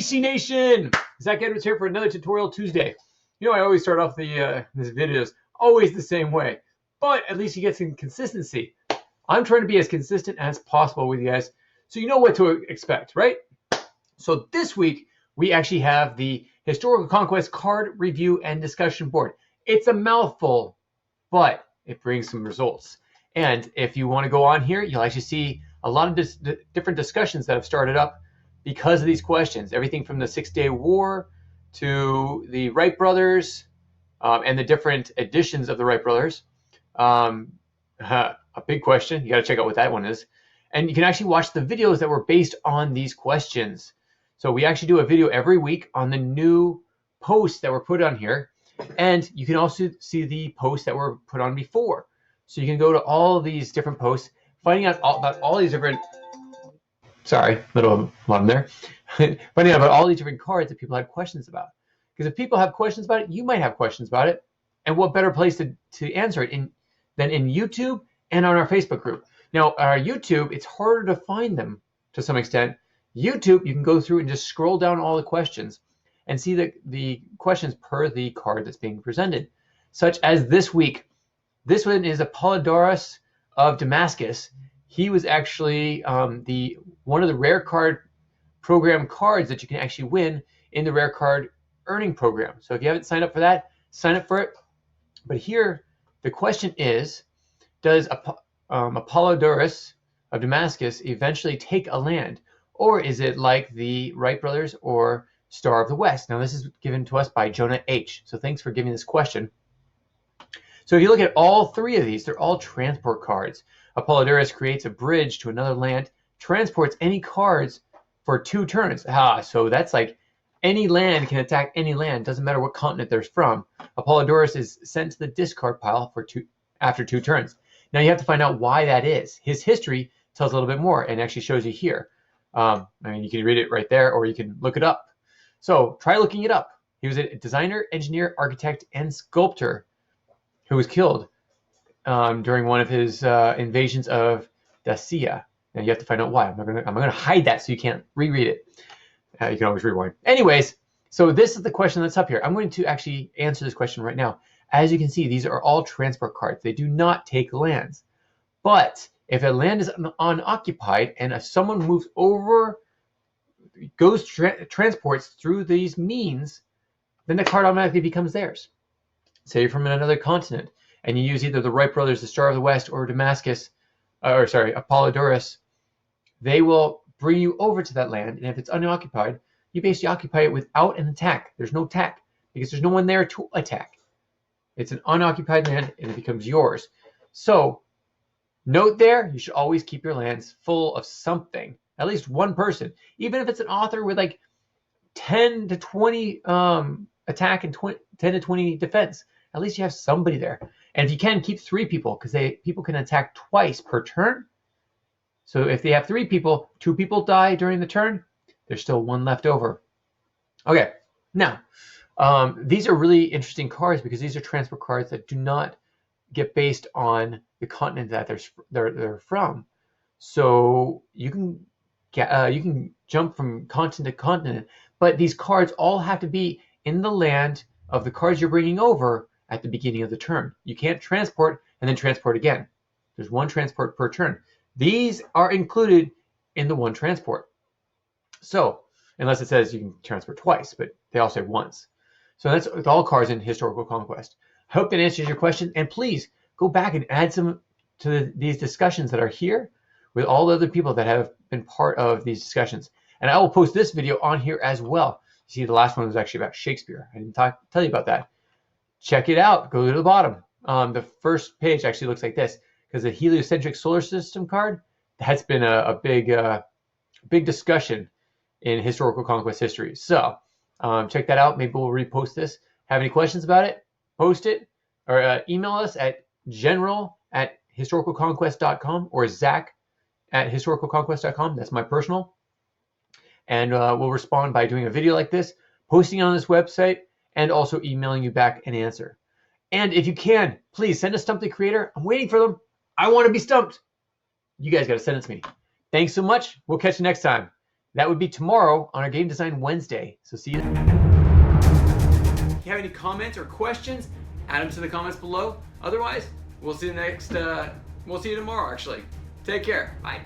AC Nation! Zach Edwards here for another Tutorial Tuesday. You know, I always start off these videos always the same way, but at least you get some consistency. I'm trying to be as consistent as possible with you guys, so you know what to expect, right? So this week, we actually have the Historical Conquest card review and discussion board. It's a mouthful, but it brings some results. And if you want to go on here, you'll actually see a lot of different discussions that have started up because of these questions. Everything from the 6-Day War to the Wright brothers and the different editions of the Wright brothers. A big question. You got to check out what that one is. And you can actually watch the videos that were based on these questions. So we actually do a video every week on the new posts that were put on here. And you can also see the posts that were put on before. So you can go to all these different posts, finding out about all these different, sorry, little alarm there, finding out about all these different cards that people had questions about. Because if people have questions about it, you might have questions about it. And what better place to answer it than in YouTube and on our Facebook group. Now, our YouTube, it's harder to find them to some extent. YouTube, you can go through and just scroll down all the questions and see the questions per the card that's being presented. Such as this week, this one is Apollodurus of Damascus. He was actually one of the rare card program cards that you can actually win in the rare card earning program. So if you haven't signed up for that, sign up for it. But here, the question is, does Apollodurus of Damascus eventually take a land? Or is it like the Wright brothers or Star of the West? Now, this is given to us by Jonah H. So thanks for giving this question. So if you look at all three of these, they're all transport cards. Apollodurus creates a bridge to another land, transports any cards for 2 turns. So that's like any land can attack any land, doesn't matter what continent they're from. Apollodurus is sent to the discard pile after 2 turns. Now you have to find out why that is. His history tells a little bit more and actually shows you here. I mean, you can read it right there, or you can look it up. So try looking it up. He was a designer, engineer, architect, and sculptor who was killed during one of his invasions of Dacia. Now you have to find out why. I'm gonna hide that so you can't reread it. You can always rewind. Anyways, so this is the question that's up here. I'm going to actually answer this question right now. As you can see, these are all transport cards. They do not take lands. But if a land is unoccupied and if someone moves over, transports through these means, then the card automatically becomes theirs. Say you're from another continent and you use either the Wright brothers, the Star of the West, or Apollodurus, they will bring you over to that land. And if it's unoccupied, you basically occupy it without an attack. There's no attack because there's no one there to attack. It's an unoccupied land and it becomes yours. So note there, you should always keep your lands full of something, at least one person. Even if it's an author with like 10 to 20 attack and 10 to 20 defense, at least you have somebody there. And if you can, keep 3 people, because people can attack twice per turn. So if they have 3 people, 2 people die during the turn, there's still 1 left over. Okay, now, these are really interesting cards because these are transport cards that do not get based on the continent that they're from. So you can jump from continent to continent, but these cards all have to be in the land of the cards you're bringing over at the beginning of the turn. You can't transport and then transport again. There's 1 transport per turn. These are included in the 1 transport. So, unless it says you can transport twice, but they all say once. So that's with all cards in Historical Conquest. I hope that answers your question. And please go back and add some to these discussions that are here with all the other people that have been part of these discussions. And I will post this video on here as well. You see, the last one was actually about Shakespeare. I didn't tell you about that. Check it out. Go to the bottom. The first page actually looks like this because the heliocentric solar system card, that's been a big discussion in Historical Conquest history. So check that out. Maybe we'll repost this. Have any questions about it? Post it or email us at general@historicalconquest.com or zach@historicalconquest.com. That's my personal. And we'll respond by doing a video like this, posting it on this website, and also emailing you back an answer. And if you can, please send us Stump the Creator. I'm waiting for them. I want to be stumped. You guys got to send it to me. Thanks so much. We'll catch you next time. That would be tomorrow on our Game Design Wednesday. So see you. If you have any comments or questions, add them to the comments below. Otherwise, we'll see you tomorrow actually. Take care. Bye.